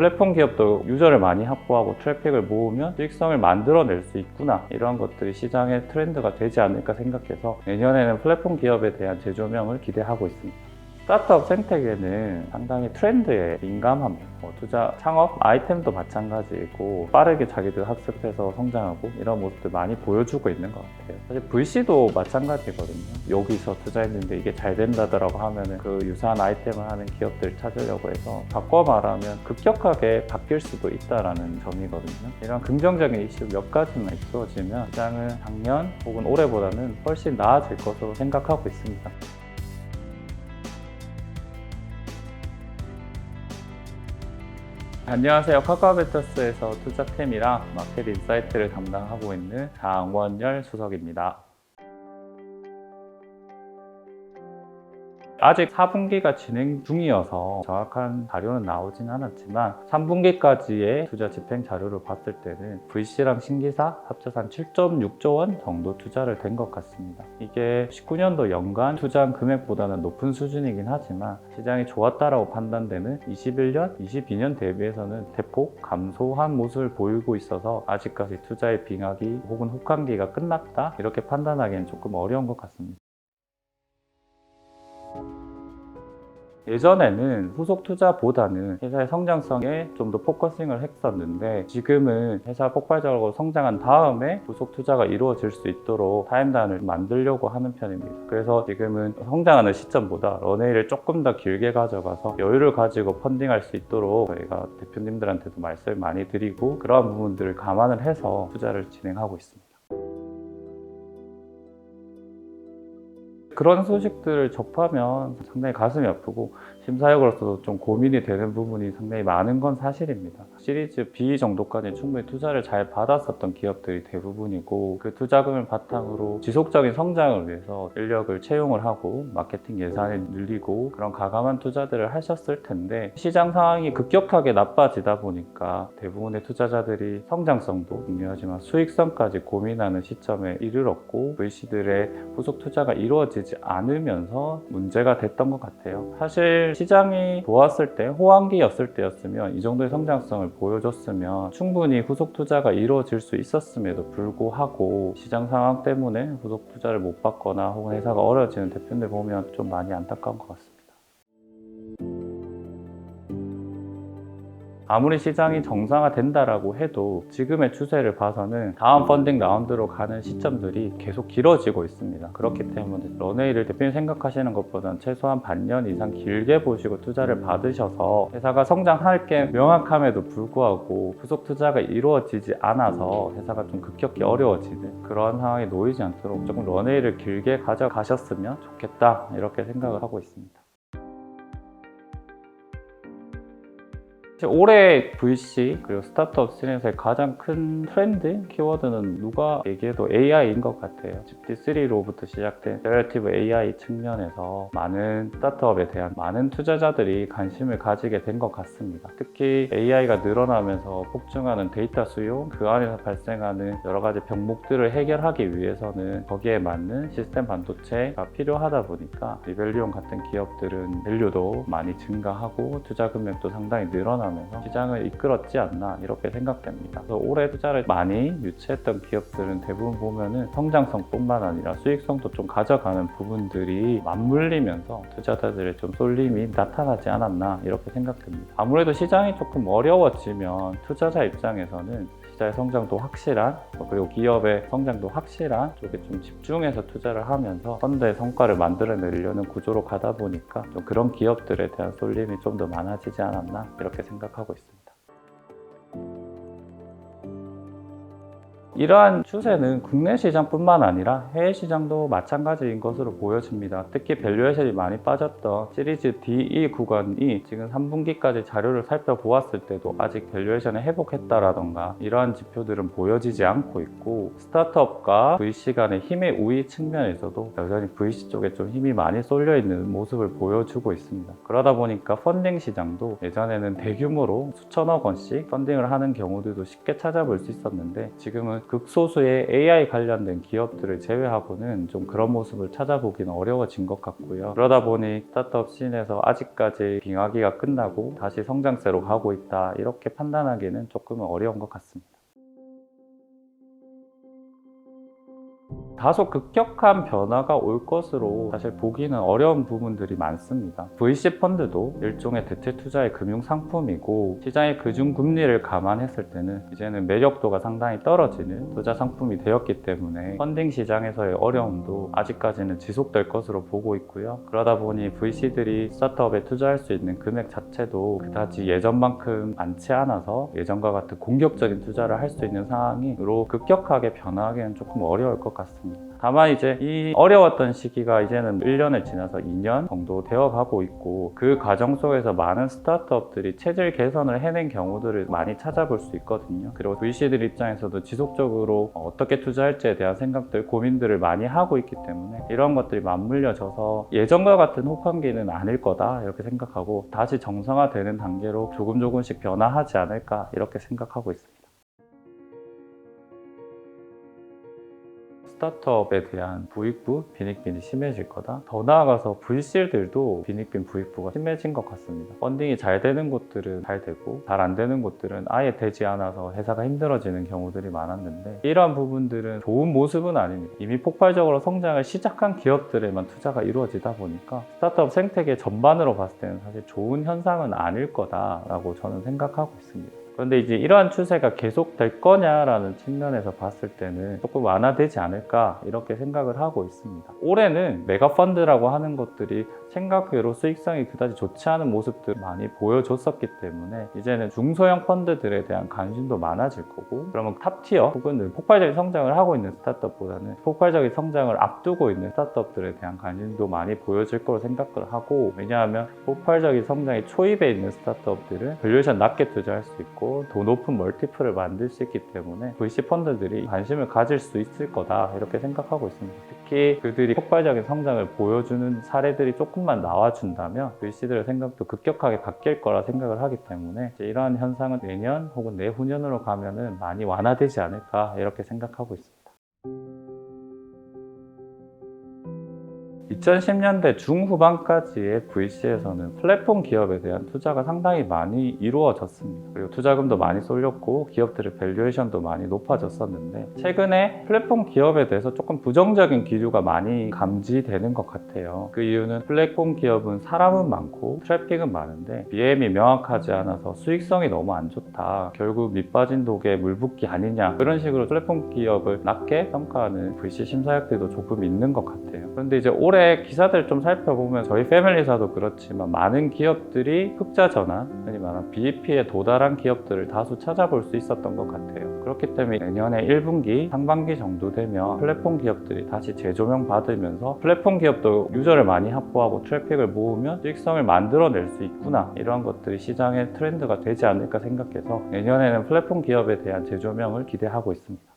플랫폼 기업도 유저를 많이 확보하고 트래픽을 모으면 수익성을 만들어낼 수 있구나, 이런 것들이 시장의 트렌드가 되지 않을까 생각해서 내년에는 플랫폼 기업에 대한 재조명을 기대하고 있습니다. 스타트업 생태계는 상당히 트렌드에 민감합니다. 투자, 창업, 아이템도 마찬가지이고 빠르게 자기들 학습해서 성장하고 이런 모습들 많이 보여주고 있는 것 같아요. 사실 VC도 마찬가지거든요. 여기서 투자했는데 이게 잘 된다더라고 하면은 그 유사한 아이템을 하는 기업들을 찾으려고 해서, 바꿔 말하면 급격하게 바뀔 수도 있다라는 점이거든요. 이런 긍정적인 이슈 몇 가지만 있어지면 시장은 작년 혹은 올해보다는 훨씬 나아질 것으로 생각하고 있습니다. 안녕하세요. 카카오벤처스에서 투자팀이랑 마켓 인사이트를 담당하고 있는 장원열 수석입니다. 아직 4분기가 진행 중이어서 정확한 자료는 나오진 않았지만 3분기까지의 투자 집행 자료를 봤을 때는 VC랑 신기사 합쳐서 한 7.6조 원 정도 투자를 된 것 같습니다. 이게 19년도 연간 투자한 금액보다는 높은 수준이긴 하지만 시장이 좋았다라고 판단되는 21년, 22년 대비해서는 대폭 감소한 모습을 보이고 있어서 아직까지 투자의 빙하기 혹은 혹한기가 끝났다, 이렇게 판단하기엔 조금 어려운 것 같습니다. 예전에는 후속 투자보다는 회사의 성장성에 좀 더 포커싱을 했었는데, 지금은 회사 폭발적으로 성장한 다음에 후속 투자가 이루어질 수 있도록 타임라인을 만들려고 하는 편입니다. 그래서 지금은 성장하는 시점보다 런웨이를 조금 더 길게 가져가서 여유를 가지고 펀딩할 수 있도록 저희가 대표님들한테도 말씀을 많이 드리고, 그러한 부분들을 감안을 해서 투자를 진행하고 있습니다. 그런 소식들을 접하면 상당히 가슴이 아프고 심사역으로서도 좀 고민이 되는 부분이 상당히 많은 건 사실입니다. 시리즈 B 정도까지 충분히 투자를 잘 받았었던 기업들이 대부분이고, 그 투자금을 바탕으로 지속적인 성장을 위해서 인력을 채용을 하고 마케팅 예산을 늘리고 그런 과감한 투자들을 하셨을 텐데, 시장 상황이 급격하게 나빠지다 보니까 대부분의 투자자들이 성장성도 중요하지만 수익성까지 고민하는 시점에 이르렀고, VC들의 후속 투자가 이루어지지 않으면서 문제가 됐던 것 같아요. 사실 시장이 좋았을 때, 호황기였을 때였으면, 이 정도의 성장성을 보여줬으면 충분히 후속 투자가 이루어질 수 있었음에도 불구하고 시장 상황 때문에 후속 투자를 못 받거나 혹은 회사가 어려워지는 대표님들 보면 좀 많이 안타까운 것 같습니다. 아무리 시장이 정상화된다라고 해도 지금의 추세를 봐서는 다음 펀딩 라운드로 가는 시점들이 계속 길어지고 있습니다. 그렇기 때문에 런웨이를 대표님 생각하시는 것보다는 최소한 반년 이상 길게 보시고 투자를 받으셔서, 회사가 성장할 게 명확함에도 불구하고 후속 투자가 이루어지지 않아서 회사가 좀 급격히 어려워지는 그런 상황에 놓이지 않도록 조금 런웨이를 길게 가져가셨으면 좋겠다, 이렇게 생각을 하고 있습니다. 올해 VC 그리고 스타트업 씬에서의 가장 큰 트렌드 키워드는 누가 얘기해도 AI인 것 같아요. GPT-3로부터 시작된 Generative AI 측면에서 많은 스타트업에 대한 많은 투자자들이 관심을 가지게 된 것 같습니다. 특히 AI가 늘어나면서 폭증하는 데이터 수요, 그 안에서 발생하는 여러 가지 병목들을 해결하기 위해서는 거기에 맞는 시스템 반도체가 필요하다 보니까 리벨리온 같은 기업들은 밸류도 많이 증가하고 투자 금액도 상당히 늘어나면서 시장을 이끌었지 않나, 이렇게 생각됩니다. 그래서 올해 투자를 많이 유치했던 기업들은 대부분 보면은 성장성뿐만 아니라 수익성도 좀 가져가는 부분들이 맞물리면서 투자자들의 좀 쏠림이 나타나지 않았나, 이렇게 생각됩니다. 아무래도 시장이 조금 어려워지면 투자자 입장에서는 시장의 성장도 확실한, 그리고 기업의 성장도 확실한 쪽에 좀 집중해서 투자를 하면서 펀드의 성과를 만들어내려는 구조로 가다 보니까 좀 그런 기업들에 대한 쏠림이 좀 더 많아지지 않았나, 이렇게 생각하고 있습니다. 이러한 추세는 국내 시장뿐만 아니라 해외 시장도 마찬가지인 것으로 보여집니다. 특히 밸류에이션이 많이 빠졌던 시리즈 DE 구간이 지금 3분기까지 자료를 살펴보았을 때도 아직 밸류에이션을 회복했다라던가 이러한 지표들은 보여지지 않고 있고, 스타트업과 VC 간의 힘의 우위 측면에서도 여전히 VC 쪽에 좀 힘이 많이 쏠려 있는 모습을 보여주고 있습니다. 그러다 보니까 펀딩 시장도 예전에는 대규모로 수천억 원씩 펀딩을 하는 경우들도 쉽게 찾아볼 수 있었는데, 지금은 극소수의 AI 관련된 기업들을 제외하고는 좀 그런 모습을 찾아보기는 어려워진 것 같고요. 그러다 보니 스타트업 씬에서 아직까지 빙하기가 끝나고 다시 성장세로 가고 있다, 이렇게 판단하기는 조금은 어려운 것 같습니다. 다소 급격한 변화가 올 것으로 사실 보기는 어려운 부분들이 많습니다. VC 펀드도 일종의 대체 투자의 금융 상품이고, 시장의 그중금리를 감안했을 때는 이제는 매력도가 상당히 떨어지는 투자 상품이 되었기 때문에 펀딩 시장에서의 어려움도 아직까지는 지속될 것으로 보고 있고요. 그러다 보니 VC들이 스타트업에 투자할 수 있는 금액 자체도 그다지 예전만큼 많지 않아서 예전과 같은 공격적인 투자를 할 수 있는 상황으로 급격하게 변화하기는 조금 어려울 것 같습니다. 다만 이제 이 어려웠던 시기가 이제는 1년을 지나서 2년 정도 되어가고 있고, 그 과정 속에서 많은 스타트업들이 체질 개선을 해낸 경우들을 많이 찾아볼 수 있거든요. 그리고 VC들 입장에서도 지속적으로 어떻게 투자할지에 대한 생각들, 고민들을 많이 하고 있기 때문에 이런 것들이 맞물려져서 예전과 같은 호황기는 아닐 거다, 이렇게 생각하고 다시 정상화되는 단계로 조금씩 변화하지 않을까, 이렇게 생각하고 있습니다. 스타트업에 대한 부익부, 빈익빈이 심해질 거다. 더 나아가서 VC들도 빈익빈, 부익부가 심해진 것 같습니다. 펀딩이 잘 되는 곳들은 잘 되고, 잘 안 되는 곳들은 아예 되지 않아서 회사가 힘들어지는 경우들이 많았는데, 이러한 부분들은 좋은 모습은 아닙니다. 이미 폭발적으로 성장을 시작한 기업들에만 투자가 이루어지다 보니까 스타트업 생태계 전반으로 봤을 때는 사실 좋은 현상은 아닐 거다라고 저는 생각하고 있습니다. 그런데 이제 이러한 추세가 계속될 거냐라는 측면에서 봤을 때는 조금 완화되지 않을까, 이렇게 생각을 하고 있습니다. 올해는 메가펀드라고 하는 것들이 생각외로 수익성이 그다지 좋지 않은 모습들을 많이 보여줬었기 때문에 이제는 중소형 펀드들에 대한 관심도 많아질 거고, 그러면 탑티어 혹은 폭발적인 성장을 하고 있는 스타트업보다는 폭발적인 성장을 앞두고 있는 스타트업들에 대한 관심도 많이 보여질 거로 생각을 하고, 왜냐하면 폭발적인 성장이 초입에 있는 스타트업들은 밸류에이션 낮게 투자할 수 있고 더 높은 멀티플을 만들 수 있기 때문에 VC 펀드들이 관심을 가질 수 있을 거다, 이렇게 생각하고 있습니다. 특히 그들이 폭발적인 성장을 보여주는 사례들이 조금만 나와준다면 VC들의 생각도 급격하게 바뀔 거라 생각을 하기 때문에 이러한 현상은 내년 혹은 내후년으로 가면은 많이 완화되지 않을까, 이렇게 생각하고 있습니다. 2010년대 중후반까지의 VC에서는 플랫폼 기업에 대한 투자가 상당히 많이 이루어졌습니다. 그리고 투자금도 많이 쏠렸고 기업들의 밸류에이션도 많이 높아졌었는데, 최근에 플랫폼 기업에 대해서 조금 부정적인 기류가 많이 감지되는 것 같아요. 그 이유는 플랫폼 기업은 사람은 많고 트래픽은 많은데 BM이 명확하지 않아서 수익성이 너무 안 좋다, 결국 밑빠진 독에 물 붓기 아니냐, 그런 식으로 플랫폼 기업을 낮게 평가하는 VC 심사역들도 조금 있는 것 같아요. 그런데 이제 올해 기사들 좀 살펴보면 저희 패밀리사도 그렇지만 많은 기업들이 흑자 전환, 흔히 말하는 BEP에 도달한 기업들을 다수 찾아볼 수 있었던 것 같아요. 그렇기 때문에 내년에 1분기, 상반기 정도 되면 플랫폼 기업들이 다시 재조명 받으면서 플랫폼 기업도 유저를 많이 확보하고 트래픽을 모으면 수익성을 만들어낼 수 있구나, 이러한 것들이 시장의 트렌드가 되지 않을까 생각해서 내년에는 플랫폼 기업에 대한 재조명을 기대하고 있습니다.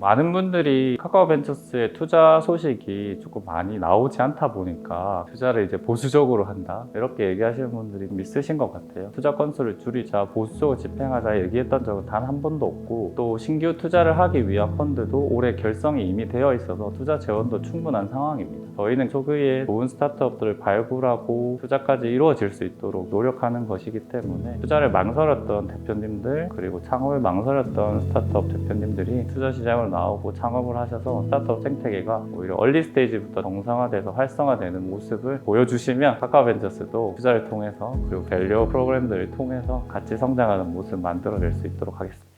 많은 분들이 카카오벤처스의 투자 소식이 조금 많이 나오지 않다 보니까 투자를 이제 보수적으로 한다, 이렇게 얘기하시는 분들이 있으신 것 같아요. 투자 건수를 줄이자, 보수적으로 집행하자 얘기했던 적은 단 한 번도 없고, 또 신규 투자를 하기 위한 펀드도 올해 결성이 이미 되어 있어서 투자 재원도 충분한 상황입니다. 저희는 초기에 좋은 스타트업들을 발굴하고 투자까지 이루어질 수 있도록 노력하는 것이기 때문에, 투자를 망설였던 대표님들, 그리고 창업을 망설였던 스타트업 대표님들이 투자 시장을 나오고 창업을 하셔서 스타트업 생태계가 오히려 얼리 스테이지부터 정상화돼서 활성화되는 모습을 보여주시면 카카오벤처스도 투자를 통해서, 그리고 밸류 프로그램들을 통해서 같이 성장하는 모습 만들어낼 수 있도록 하겠습니다.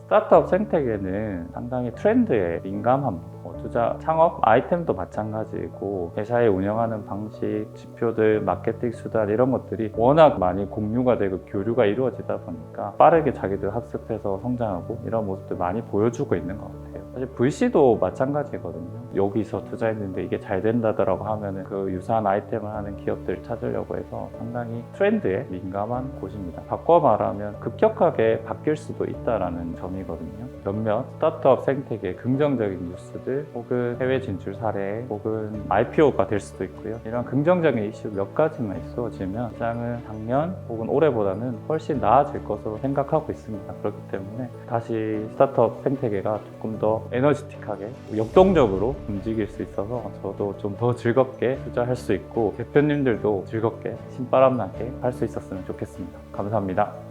스타트업 생태계는 상당히 트렌드에 민감합니다. 투자, 창업 아이템도 마찬가지고, 회사의 운영하는 방식, 지표들, 마케팅 수단, 이런 것들이 워낙 많이 공유가 되고 교류가 이루어지다 보니까 빠르게 자기들 학습해서 성장하고 이런 모습들 많이 보여주고 있는 것 같아요. 사실 VC도 마찬가지거든요. 여기서 투자했는데 이게 잘 된다더라고 하면은 그 유사한 아이템을 하는 기업들을 찾으려고 해서 상당히 트렌드에 민감한 곳입니다. 바꿔 말하면 급격하게 바뀔 수도 있다라는 점이거든요. 몇몇 스타트업 생태계 긍정적인 뉴스들 혹은 해외 진출 사례 혹은 IPO가 될 수도 있고요. 이런 긍정적인 이슈 몇 가지만 있어지면 시장은 작년 혹은 올해보다는 훨씬 나아질 것으로 생각하고 있습니다. 그렇기 때문에 다시 스타트업 생태계가 조금 더 에너지틱하게 역동적으로 움직일 수 있어서 저도 좀 더 즐겁게 투자할 수 있고 대표님들도 즐겁게 신바람 나게 할 수 있었으면 좋겠습니다. 감사합니다.